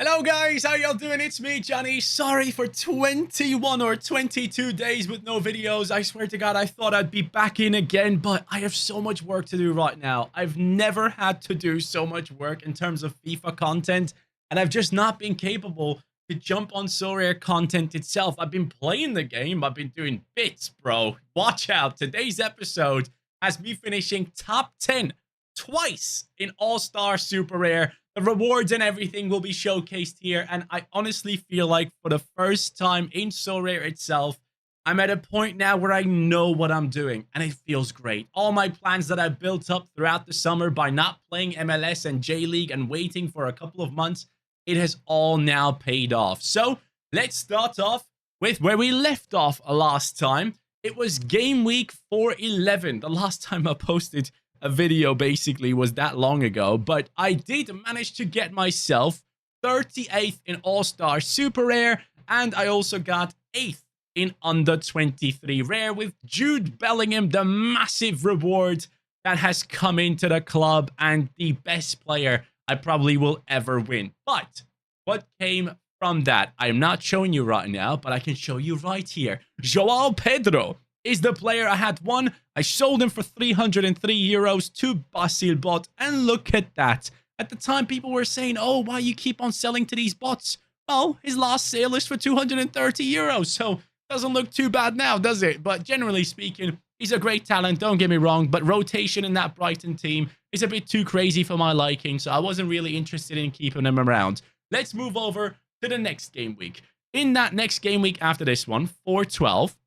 Hello guys, how y'all doing? It's me, Johnny. Sorry for 21 or 22 days with no videos. I swear to God, I thought I'd be back in again, but I have so much work to do right now. I've never had to do so much work in terms of FIFA content, and I've just not been capable to jump on Sorare content itself. I've been playing the game. I've been doing bits, bro. Watch out. Today's episode has me finishing top 10 twice in All-Star Super Rare. The rewards and everything will be showcased here, and I honestly feel like for the first time in Sorare itself, I'm at a point now where I know what I'm doing, and it feels great. All my plans that I built up throughout the summer by not playing MLS and J-League and waiting for a couple of months, it has all now paid off. So let's start off with where we left off last time. It was game week 411, the last time I posted a video basically was that long ago, but I did manage to get myself 38th in All-Star Super Rare, and I also got 8th in Under 23 Rare with Jude Bellingham, the massive reward that has come into the club and the best player I probably will ever win. But what came from that, I'm not showing you right now, but I can show you right here. Joao Pedro is the player I had won. I sold him for 303 euros to Basil Bot, and look at that. At the time, people were saying, oh, why you keep on selling to these bots? Well, his last sale is for 230 euros, so doesn't look too bad now, does it? But generally speaking, he's a great talent, don't get me wrong, but rotation in that Brighton team is a bit too crazy for my liking, so I wasn't really interested in keeping him around. Let's move over to the next game week. In that next game week after this one, 412,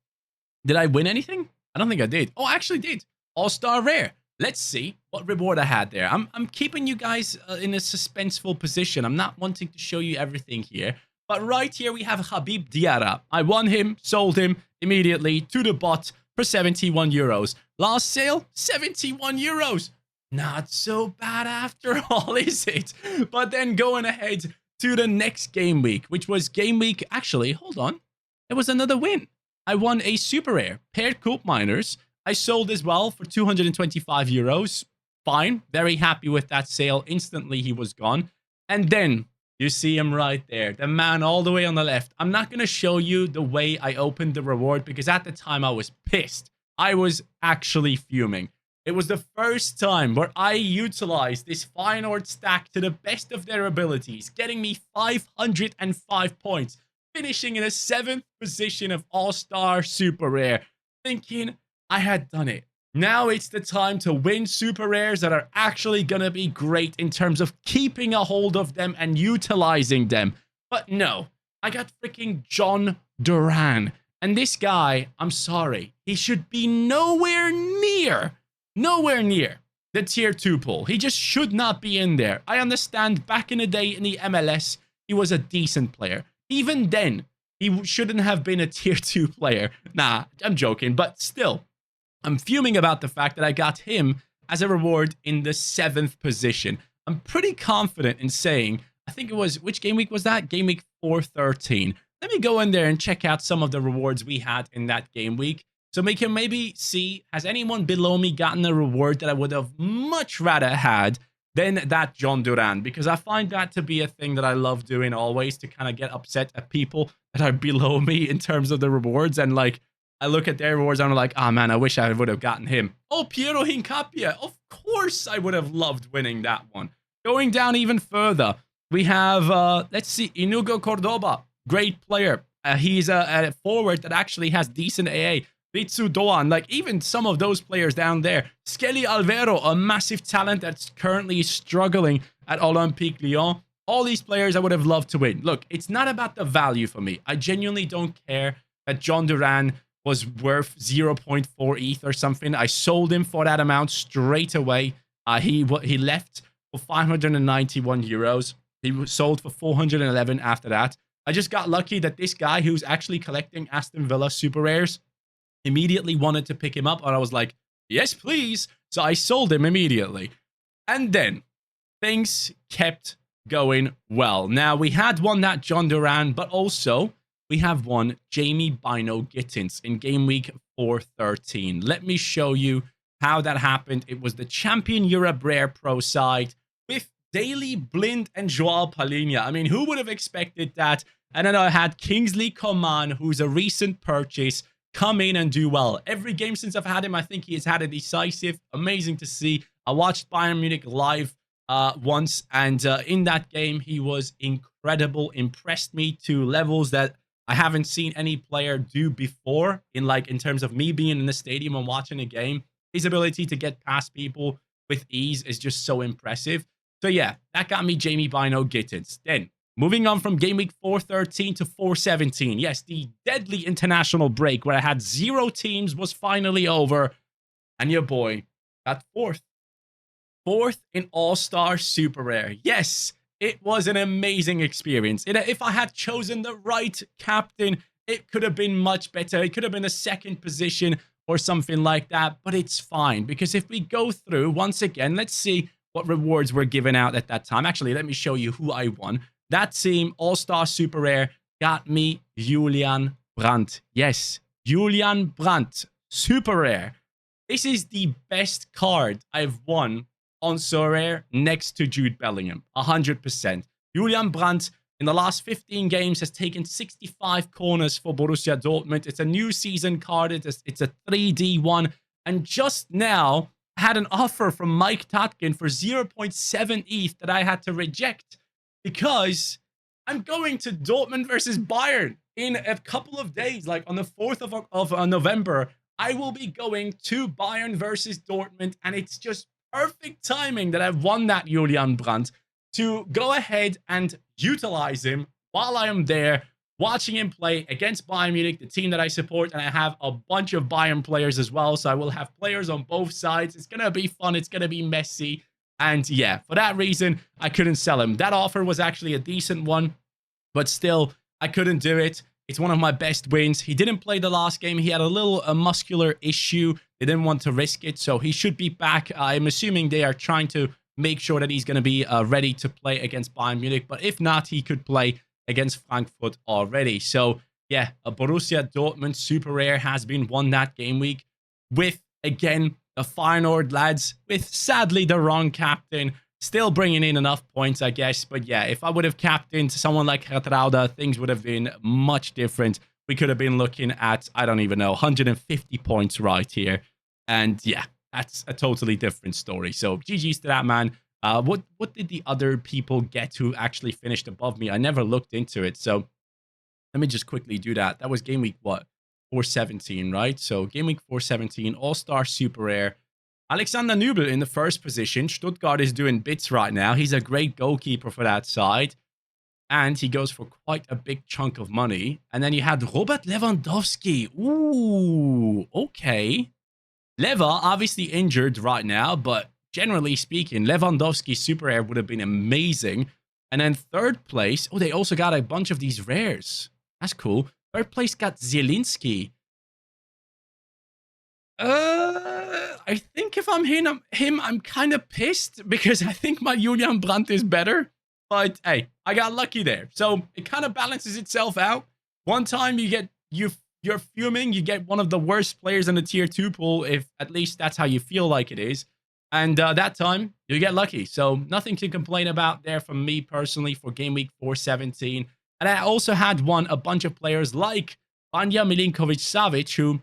did I win anything? I don't think I did. Oh, I actually did. All-Star Rare. Let's see what reward I had there. I'm keeping you guys in a suspenseful position. I'm not wanting to show you everything here. But right here, we have Habib Diarra. I won him, sold him immediately to the bot for 71 euros. Last sale, 71 euros. Not so bad after all, is it? But then going ahead to the next game week, which was game week... Actually, hold on. There was another win. I won a super rare, paired Coop Miners. I sold as well for 225 euros. Fine. Very happy with that sale. Instantly, he was gone. And then, you see him right there. The man all the way on the left. I'm not going to show you the way I opened the reward because at the time I was pissed. I was actually fuming. It was the first time where I utilized this Feyenoord stack to the best of their abilities, getting me 505 points. Finishing in a 7th position of All-Star Super Rare, thinking I had done it. Now it's the time to win Super Rares that are actually going to be great in terms of keeping a hold of them and utilizing them. But no, I got freaking John Duran. And this guy, I'm sorry, he should be nowhere near the tier 2 pool. He just should not be in there. I understand back in the day in the MLS, he was a decent player. Even then, he shouldn't have been a tier 2 player. Nah, I'm joking, but still, I'm fuming about the fact that I got him as a reward in the 7th position. I'm pretty confident in saying, I think it was, which game week was that? Game week 413. Let me go in there and check out some of the rewards we had in that game week. So we can maybe see, has anyone below me gotten a reward that I would have much rather had than that John Duran, because I find that to be a thing that I love doing always, to kind of get upset at people that are below me in terms of the rewards. And like, I look at their rewards and I'm like, oh man, I wish I would have gotten him. Oh, Piero Hincapie. Of course I would have loved winning that one. Going down even further, we have, let's see, Inugo Cordoba. Great player. He's a forward that actually has decent AA. Ritsu Doan, like even some of those players down there. Skelly Alvaro, a massive talent that's currently struggling at Olympique Lyon. All these players I would have loved to win. Look, it's not about the value for me. I genuinely don't care that John Duran was worth 0.4 ETH or something. I sold him for that amount straight away. He left for 591 euros. He was sold for 411 after that. I just got lucky that this guy who's actually collecting Aston Villa Super Rares immediately wanted to pick him up, and I was like, yes, please. So I sold him immediately. And then things kept going well. Now, we had one that John Duran, but also we have one Jamie Bino Gittins in game week 413. Let me show you how that happened. It was the Champion Europe Rare Pro side with Daily Blind and Joao Palhinha. I mean, who would have expected that? And then I had Kingsley Coman, who's a recent purchase, come in and do well. Every game since I've had him, I think he has had a decisive. Amazing to see. I watched Bayern Munich live once, and in that game, he was incredible. Impressed me to levels that I haven't seen any player do before in terms of me being in the stadium and watching a game. His ability to get past people with ease is just so impressive. So yeah, that got me Jamie Bino Gittins. Then, moving on from game week 413 to 417. Yes, the deadly international break where I had 0 teams was finally over. And your boy got 4th. 4th in All-Star Super Rare. Yes, it was an amazing experience. If I had chosen the right captain, it could have been much better. It could have been a 2nd position or something like that. But it's fine, because if we go through, once again, let's see what rewards were given out at that time. Actually, let me show you who I won. That team, All-Star Super Rare, got me Julian Brandt. Yes, Julian Brandt, Super Rare. This is the best card I've won on Sorare next to Jude Bellingham, 100%. Julian Brandt, in the last 15 games, has taken 65 corners for Borussia Dortmund. It's a new season card. It's a 3D one. And just now, had an offer from Mike Tatkin for 0.7 ETH that I had to reject because I'm going to Dortmund versus Bayern in a couple of days, like on the 4th of November. I will be going to Bayern versus Dortmund, and it's just perfect timing that I've won that Julian Brandt to go ahead and utilize him while I am there, watching him play against Bayern Munich, the team that I support, and I have a bunch of Bayern players as well, so I will have players on both sides. It's going to be fun. It's going to be messy. And yeah, for that reason, I couldn't sell him. That offer was actually a decent one, but still, I couldn't do it. It's one of my best wins. He didn't play the last game. He had a muscular issue. They didn't want to risk it, so he should be back. I'm assuming they are trying to make sure that he's going to be ready to play against Bayern Munich, but if not, he could play against Frankfurt already. So yeah, a Borussia Dortmund Super Rare has been won that game week with, again, the Feyenoord lads, with sadly the wrong captain, still bringing in enough points, I guess. But yeah, if I would have captained someone like Gertruida, things would have been much different. We could have been looking at, I don't even know, 150 points right here. And yeah, that's a totally different story. So GG's to that, man. What did the other people get who actually finished above me? I never looked into it. So let me just quickly do that. That was game week, what? 417, right? So game week 417, All-Star Super Rare. Alexander Nübel in the first position. Stuttgart is doing bits right now. He's a great goalkeeper for that side. And he goes for quite a big chunk of money. And then you had Robert Lewandowski. Ooh, okay. Leva, obviously injured right now, but generally speaking, Lewandowski Super Rare would have been amazing. And then 3rd place, oh, they also got a bunch of these rares. That's cool. 3rd place got Zielinski. I think if I'm him, I'm kind of pissed because I think my Julian Brandt is better. But hey, I got lucky there. So it kind of balances itself out. One time you're fuming, you get one of the worst players in the tier 2 pool, if at least that's how you feel like it is. And that time, you get lucky. So nothing to complain about there from me personally for game week 417. And I also had a bunch of players like Vanja Milinkovic-Savic, who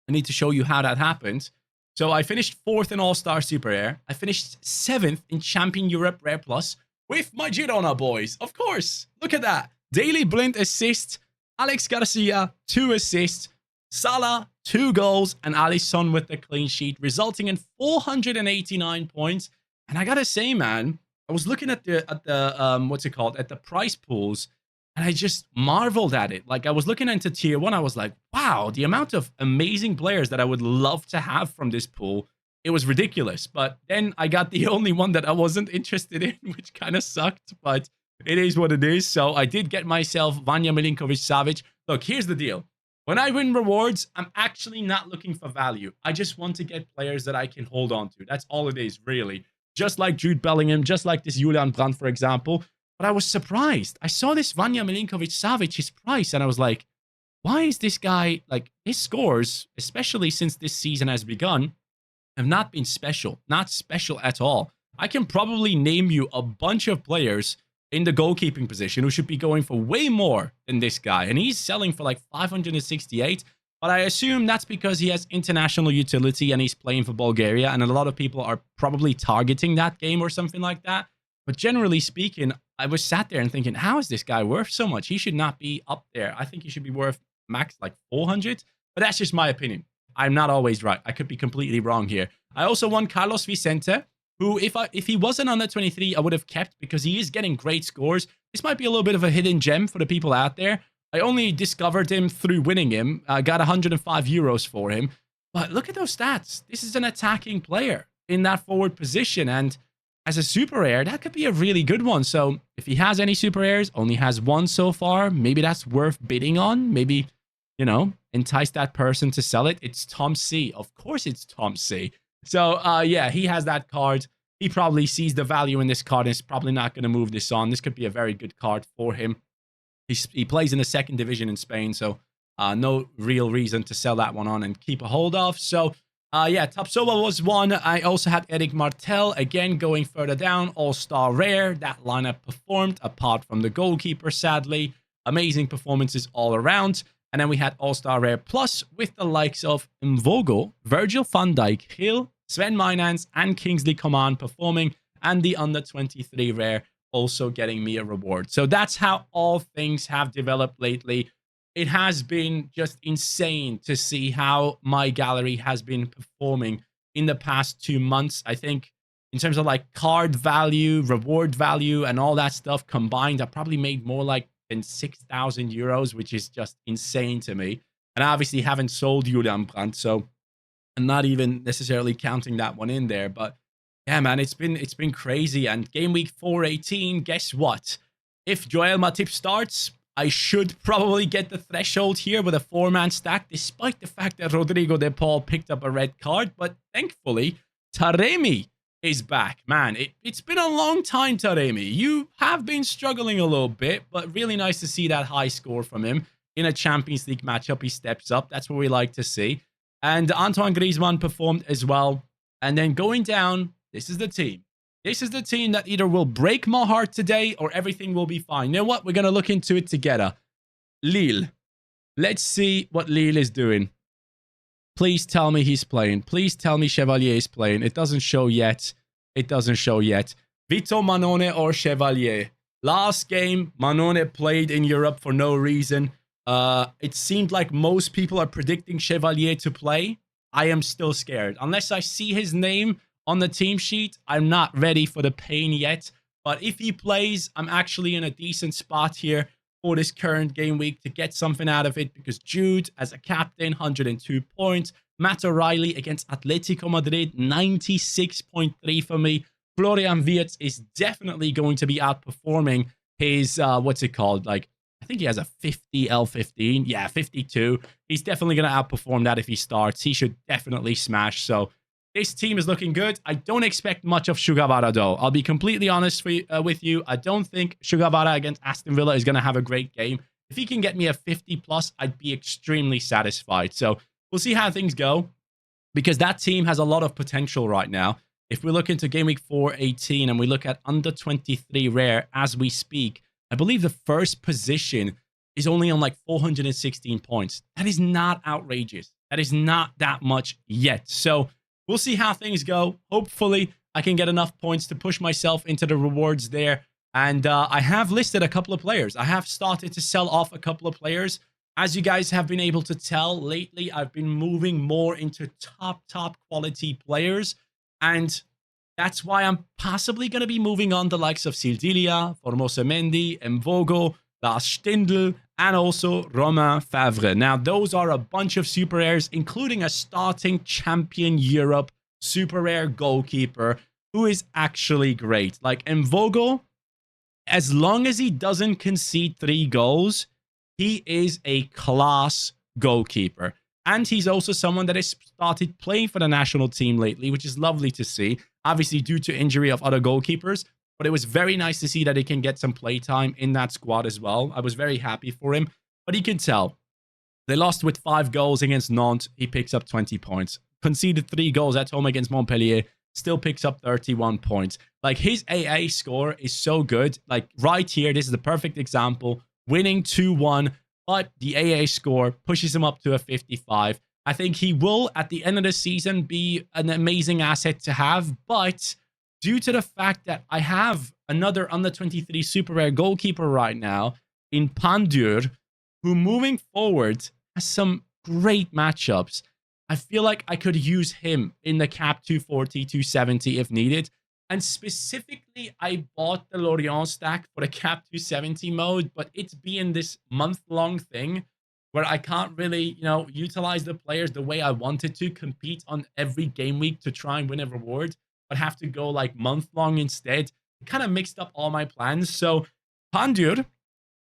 I need to show you how that happened. So I finished 4th in All-Star Super Rare. I finished 7th in Champion Europe Rare Plus with my Girona boys. Of course, look at that. Daily Blind assist, Alex Garcia, 2 assists, Salah, 2 goals, and Alisson with the clean sheet, resulting in 489 points. And I gotta say, man, I was looking at the price pools, and I just marveled at it. Like, I was looking into tier 1, I was like, wow, the amount of amazing players that I would love to have from this pool, it was ridiculous. But then I got the only one that I wasn't interested in, which kind of sucked, but it is what it is. So I did get myself Vanja Milinkovic-Savic. Look, here's the deal. When I win rewards, I'm actually not looking for value. I just want to get players that I can hold on to. That's all it is, really. Just like Jude Bellingham, just like this Julian Brandt, for example. But I was surprised. I saw this Vanja Milinkovic-Savic, his price, and I was like, why is this guy, like, his scores, especially since this season has begun, have not been special. Not special at all. I can probably name you a bunch of players in the goalkeeping position who should be going for way more than this guy. And he's selling for like 568. But I assume that's because he has international utility and he's playing for Bulgaria. And a lot of people are probably targeting that game or something like that. But generally speaking, I was sat there and thinking, how is this guy worth so much? He should not be up there. I think he should be worth max like 400. But that's just my opinion. I'm not always right. I could be completely wrong here. I also won Carlos Vicente, who if he wasn't on the 23, I would have kept because he is getting great scores. This might be a little bit of a hidden gem for the people out there. I only discovered him through winning him. I got 105 euros for him. But look at those stats. This is an attacking player in that forward position. And as a super rare, that could be a really good one. So if he has any super rares, only has one so far, maybe that's worth bidding on. Maybe, you know, entice that person to sell it. It's Tom C. Of course it's Tom C. So, yeah, he has that card. He probably sees the value in this card and is probably not going to move this on. This could be a very good card for him. He plays in the second division in Spain, so no real reason to sell that one on and keep a hold of. So, yeah, Tapsoba was one. I also had Eric Martel, again, going further down. All-star rare. That lineup performed, apart from the goalkeeper, sadly. Amazing performances all around. And then we had All-Star Rare Plus with the likes of Mvogo, Virgil van Dijk, Hill, Sven Mynans, and Kingsley Coman performing, and the under 23 rare also getting me a reward. So that's how all things have developed lately. It has been just insane to see how my gallery has been performing in the past 2 months. I think in terms of like card value, reward value, and all that stuff combined, I probably made more like than 6,000 euros, which is just insane to me. And I obviously haven't sold Julian Brandt, so I'm not even necessarily counting that one in there. But yeah, man, it's been crazy. And game week 418, guess what? If Joel Matip starts, I should probably get the threshold here with a 4-man stack, despite the fact that Rodrigo de Paul picked up a red card. But thankfully, Taremi is back. Man, it's been a long time, Taremi. You have been struggling a little bit, but really nice to see that high score from him. In a Champions League matchup, he steps up. That's what we like to see. And Antoine Griezmann performed as well. And then going down, this is the team. This is the team that either will break my heart today or everything will be fine. You know what? We're going to look into it together. Lille. Let's see what Lille is doing. Please tell me he's playing. Please tell me Chevalier is playing. It doesn't show yet. It doesn't show yet. Vito Manone or Chevalier. Last game, Manone played in Europe for no reason. It seemed like most people are predicting Chevalier to play. I am still scared. Unless I see his name on the team sheet, I'm not ready for the pain yet. But if he plays, I'm actually in a decent spot here for this current game week to get something out of it, because Jude as a captain, 102 points. Matt O'Reilly against Atletico Madrid, 96.3 for me. Florian Wirtz is definitely going to be outperforming his, what's it called? Like, I think he has a 50 L15. Yeah, 52. He's definitely going to outperform that if he starts. He should definitely smash. So this team is looking good. I don't expect much of Sugawara, though. I'll be completely honest with you. I don't think Sugawara against Aston Villa is going to have a great game. If he can get me a 50 plus, I'd be extremely satisfied. So we'll see how things go, because that team has a lot of potential right now. If we look into game week 418 and we look at under 23 rare as we speak, I believe the first position is only on like 416 points. That is not outrageous. That is not that much yet. So we'll see how things go. Hopefully, I can get enough points to push myself into the rewards there. And I have listed a couple of players. I have started to sell off a couple of players. As you guys have been able to tell lately, I've been moving more into top quality players. And that's why I'm possibly going to be moving on the likes of Sildilia, Formosa Mendy, Mvogo, Lars Stindl, and also Romain Favre. Now, those are a bunch of super rares, including a starting champion Europe super rare goalkeeper who is actually great. Like Mvogo, as long as he doesn't concede 3 goals, he is a class goalkeeper. And he's also someone that has started playing for the national team lately, which is lovely to see. Obviously, due to injury of other goalkeepers. But it was very nice to see that he can get some play time in that squad as well. I was very happy for him. But you can tell, they lost with 5 goals against Nantes. He picks up 20 points. Conceded 3 goals at home against Montpellier. still picks up 31 points. Like, his AA score is so good. Like, right here, this is the perfect example. Winning 2-1, but the AA score pushes him up to a 55. I think he will, at the end of the season, be an amazing asset to have, but due to the fact that I have another under 23 super rare goalkeeper right now in Pandur, who moving forward has some great matchups, I feel like I could use him in the cap 240, 270 if needed. And specifically, I bought the Lorient stack for the cap 270 mode, but it's being this month-long thing where I can't really, utilize the players the way I wanted to, compete on every game week to try and win a reward, but have to go like month-long instead. It kind of mixed up all my plans. So Pandur,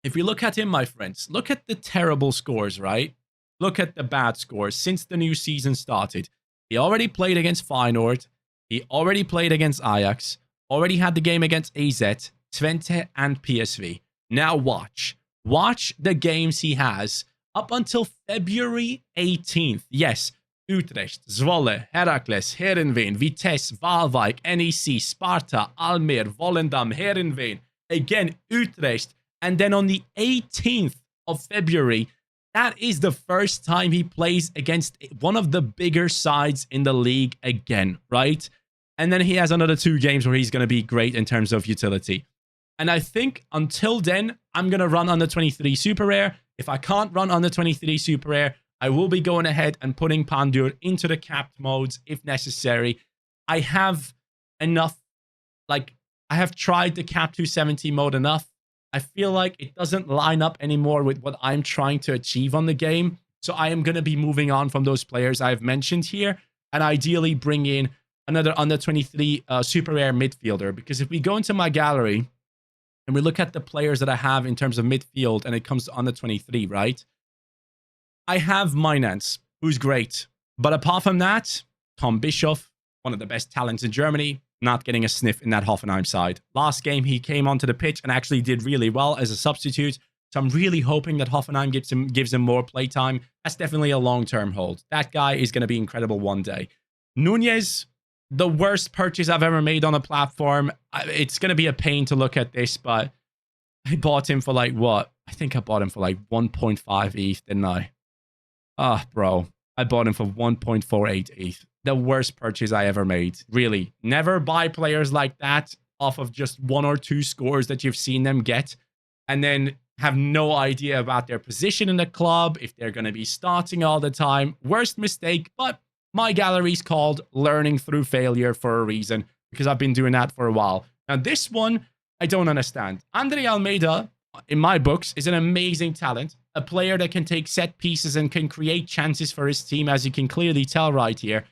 if we look at him, my friends, look at the terrible scores, right? Look at the bad scores since the new season started. He already played against Feyenoord. He already played against Ajax. Already had the game against AZ, Twente, and PSV. Now watch. Watch the games he has up until February 18th. Yes, Utrecht, Zwolle, Heracles, Heerenveen, Vitesse, Waalwijk, NEC, Sparta, Almere, Volendam, Heerenveen. Again, Utrecht. And then on the 18th of February, that is the first time he plays against one of the bigger sides in the league again, right? And then he has another 2 games where he's going to be great in terms of utility. And I think until then, I'm going to run under 23 super rare. If I can't run under 23 super rare, I will be going ahead and putting Pandur into the capped modes if necessary. I have enough, I have tried the cap 270 mode enough. I feel like it doesn't line up anymore with what I'm trying to achieve on the game. So I am going to be moving on from those players I've mentioned here and ideally bring in another under 23 super rare midfielder. Because if we go into my gallery and we look at the players that I have in terms of midfield and it comes to under 23, right? I have Mainz, who's great. But apart from that, Tom Bischoff, one of the best talents in Germany, not getting a sniff in that Hoffenheim side. Last game, he came onto the pitch and actually did really well as a substitute. So I'm really hoping that Hoffenheim gives him more playtime. That's definitely a long-term hold. That guy is going to be incredible one day. Nunez, the worst purchase I've ever made on a platform. It's going to be a pain to look at this, but I bought him for what? I think I bought him for 1.5 ETH, didn't I? Bro. I bought him for 1.48 ETH. The worst purchase I ever made. Really. Never buy players like that off of just 1 or 2 scores that you've seen them get. And then have no idea about their position in the club, if they're going to be starting all the time. Worst mistake, but my gallery's called learning through failure for a reason, because I've been doing that for a while. Now, this one, I don't understand. Andre Almeida, in my books, is an amazing talent. A player that can take set pieces and can create chances for his team, as you can clearly tell right here.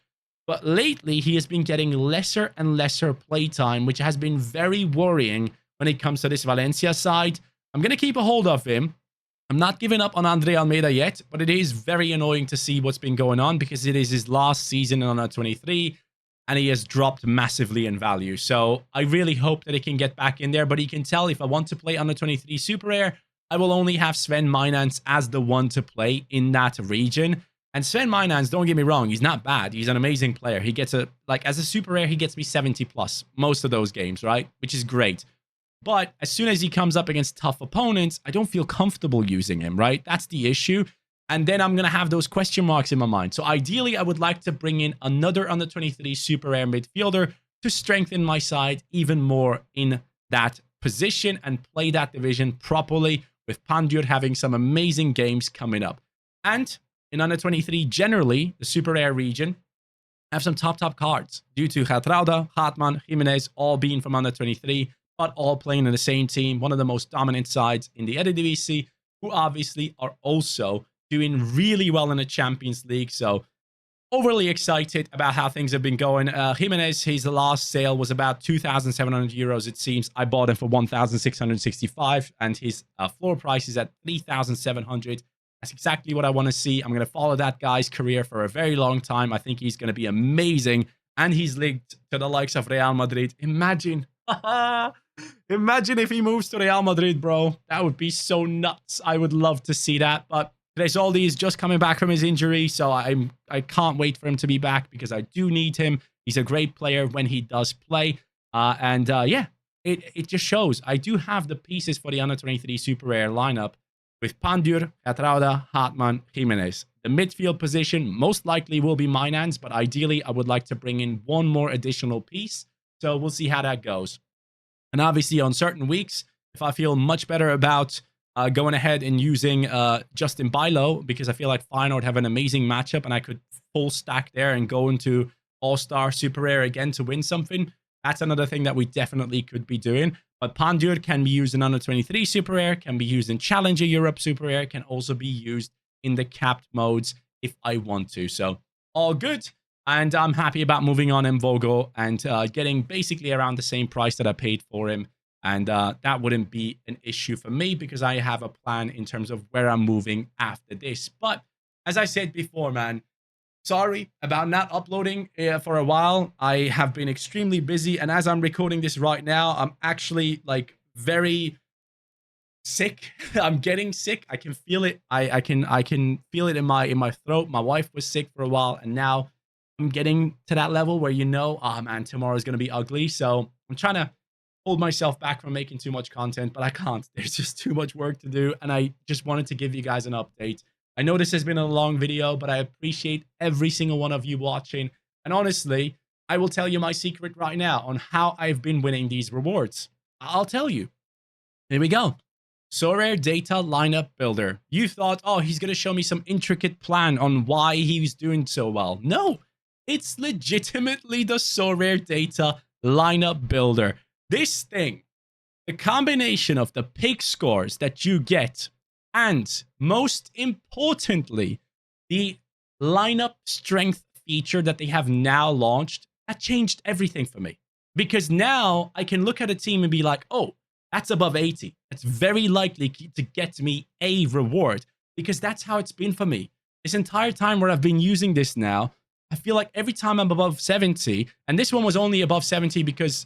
But lately, he has been getting lesser and lesser playtime, which has been very worrying when it comes to this Valencia side. I'm going to keep a hold of him. I'm not giving up on Andre Almeida yet, but it is very annoying to see what's been going on because it is his last season on under 23, and he has dropped massively in value. So I really hope that he can get back in there, but you can tell if I want to play under 23 Super Rare, I will only have Sven Mainz as the one to play in that region. And Sven Mainz, don't get me wrong, he's not bad. He's an amazing player. He gets as a super rare, he gets me 70 plus most of those games, right? Which is great. But as soon as he comes up against tough opponents, I don't feel comfortable using him, right? That's the issue. And then I'm going to have those question marks in my mind. So ideally, I would like to bring in another under 23 super rare midfielder to strengthen my side even more in that position and play that division properly, with Pandur having some amazing games coming up. And in under 23, generally, the super rare region have some top cards due to Gertruida, Hartmann, Jimenez, all being from under 23, but all playing in the same team, one of the most dominant sides in the Eredivisie, who obviously are also doing really well in the Champions League. So overly excited about how things have been going. Jimenez, his last sale was about 2,700 euros, it seems. I bought him for 1,665, and his floor price is at 3,700. That's exactly what I want to see. I'm going to follow that guy's career for a very long time. I think he's going to be amazing, and he's linked to the likes of Real Madrid. Imagine if he moves to Real Madrid, bro. That would be so nuts. I would love to see that, but Tresoldi is just coming back from his injury, so I can't wait for him to be back because I do need him. He's a great player when he does play. Yeah, it just shows. I do have the pieces for the under 23 Super Rare lineup with Pandur, Catrauda, Hartmann, Jimenez. The midfield position most likely will be Minans, but ideally I would like to bring in one more additional piece. So we'll see how that goes. And obviously on certain weeks, if I feel much better about going ahead and using Justin Bilo, because I feel like Feyenoord have an amazing matchup and I could full stack there and go into All-Star Super Rare again to win something. That's another thing that we definitely could be doing. But Pandur can be used in under 23 Super Rare, can be used in Challenger Europe Super Rare, can also be used in the capped modes if I want to. So all good. And I'm happy about moving on Mvogo and getting basically around the same price that I paid for him. And that wouldn't be an issue for me because I have a plan in terms of where I'm moving after this. But as I said before, man, sorry about not uploading for a while. I have been extremely busy. And as I'm recording this right now, I'm actually like very sick. I'm getting sick. I can feel it. I can feel it in my throat. My wife was sick for a while. And now I'm getting to that level where, oh man, tomorrow's going to be ugly. So I'm trying to hold myself back from making too much content, but I can't. There's just too much work to do. And I just wanted to give you guys an update. I know this has been a long video, but I appreciate every single one of you watching. And honestly, I will tell you my secret right now on how I've been winning these rewards. I'll tell you. Here we go. Sorare Data Lineup Builder. You thought, oh, he's going to show me some intricate plan on why he's doing so well. No, it's legitimately the Sorare Data Lineup Builder. This thing, the combination of the pick scores that you get, and most importantly, the lineup strength feature that they have now launched, that changed everything for me. Because now I can look at a team and be like, oh, that's above 80. That's very likely to get me a reward. Because that's how it's been for me. This entire time where I've been using this now, I feel like every time I'm above 70, and this one was only above 70 because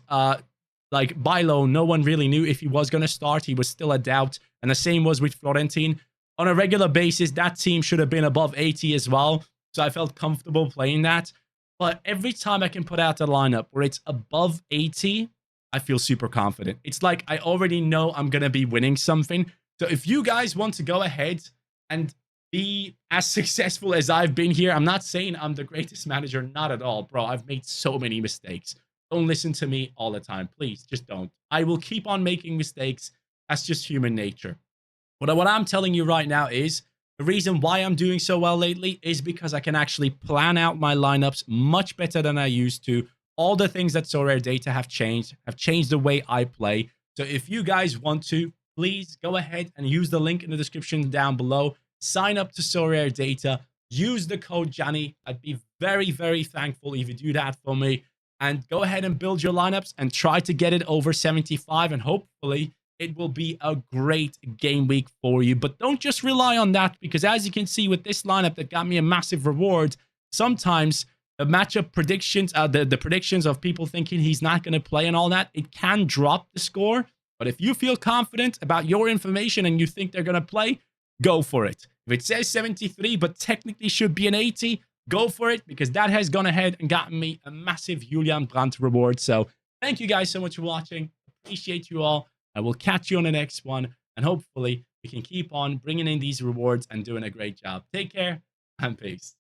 like Bilo, no one really knew if he was going to start. He was still a doubt. And the same was with Florentin. On a regular basis, that team should have been above 80 as well. So I felt comfortable playing that. But every time I can put out a lineup where it's above 80, I feel super confident. It's like I already know I'm going to be winning something. So if you guys want to go ahead and be as successful as I've been here, I'm not saying I'm the greatest manager. Not at all, bro. I've made so many mistakes. Don't listen to me all the time. Please, just don't. I will keep on making mistakes. That's just human nature. But what I'm telling you right now is the reason why I'm doing so well lately is because I can actually plan out my lineups much better than I used to. All the things that Sorare Data have changed the way I play. So if you guys want to, please go ahead and use the link in the description down below. Sign up to Sorare Data. Use the code Johnny. I'd be very, very thankful if you do that for me. And go ahead and build your lineups and try to get it over 75. And hopefully it will be a great game week for you. But don't just rely on that, because as you can see with this lineup that got me a massive reward, sometimes the matchup predictions, the predictions of people thinking he's not going to play and all that, it can drop the score. But if you feel confident about your information and you think they're going to play, go for it. If it says 73, but technically should be an 80, go for it, because that has gone ahead and gotten me a massive Julian Brandt reward. So thank you guys so much for watching. Appreciate you all. I will catch you on the next one. And hopefully we can keep on bringing in these rewards and doing a great job. Take care and peace.